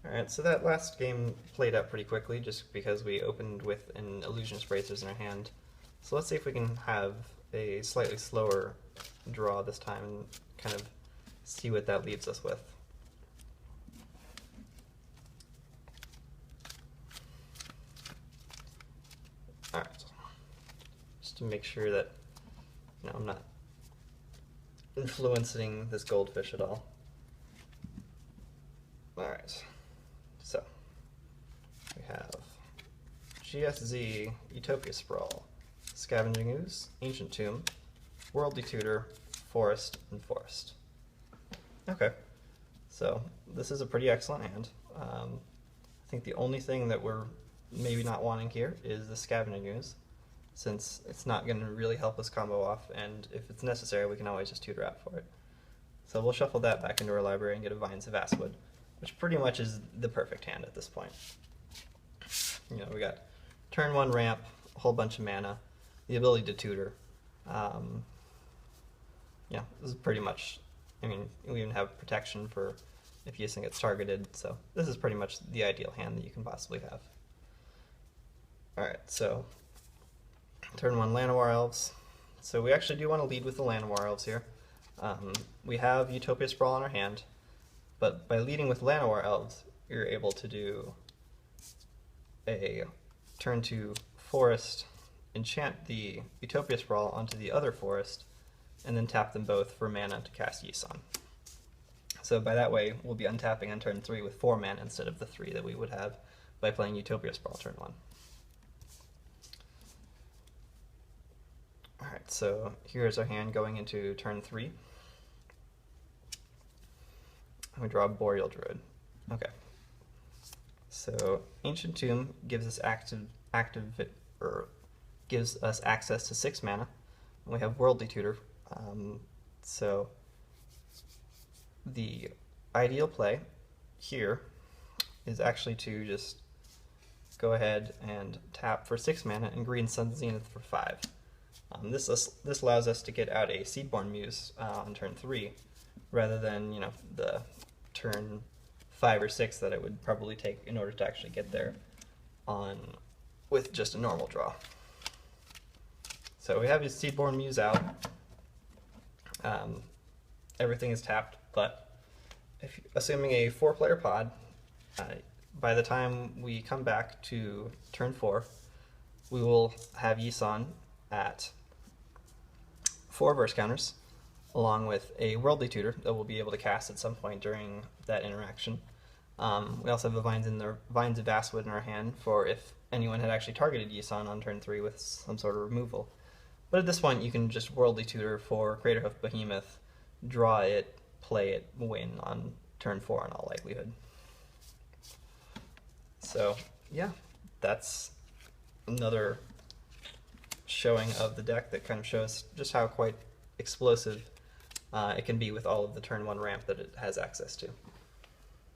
Alright, so that last game played out pretty quickly just because we opened with an Illusionist Bracers in our hand. So let's see if we can have a slightly slower draw this time and kind of see what that leaves us with. Alright, just to make sure that I'm not influencing this Goldfish at all. Alright, so we have GSZ, Utopia Sprawl, Scavenging Ooze, Ancient Tomb, Worldly Tutor, Forest, and Forest. Okay, so this is a pretty excellent hand. I think the only thing that we're maybe not wanting here is the Scavenging Ooze, since it's not going to really help us combo off, and if it's necessary we can always just tutor out for it. So we'll shuffle that back into our library and get a Vines of Vastwood, which pretty much is the perfect hand at this point. We got turn 1 ramp, a whole bunch of mana, the ability to tutor. Yeah, this is pretty much, we even have protection for if Yisan gets targeted, so this is pretty much the ideal hand that you can possibly have. Alright, so turn 1 Llanowar Elves. So we actually do want to lead with the Llanowar Elves here. We have Utopia Sprawl in our hand, but by leading with Llanowar Elves, you're able to do a turn 2 Forest, enchant the Utopia Sprawl onto the other Forest, and then tap them both for mana to cast Yisan. So by that way, we'll be untapping on turn 3 with 4 mana instead of the 3 that we would have by playing Utopia Sprawl turn 1. Alright, so here's our hand going into turn 3. We draw a Boreal Druid. Okay. So Ancient Tomb gives us gives us access to 6 mana. And we have Worldly Tutor. So the ideal play here is actually to just go ahead and tap for 6 mana and green Sun Zenith for 5. This allows us to get out a Seedborn Muse on turn 3, rather than the turn 5 or 6 that it would probably take in order to actually get there with just a normal draw. So we have his Seedborn Muse out. Everything is tapped, but assuming a 4-player pod, by the time we come back to turn 4, we will have Yisan at 4 burst counters, along with a Worldly Tutor that we'll be able to cast at some point during that interaction. We also have a Vines of Vastwood in our hand for if anyone had actually targeted Yisan on turn 3 with some sort of removal. But at this point, you can just Worldly Tutor for Craterhoof Behemoth, draw it, play it, win on turn 4 in all likelihood. So yeah, that's another showing of the deck that kind of shows just how quite explosive it can be with all of the turn 1 ramp that it has access to.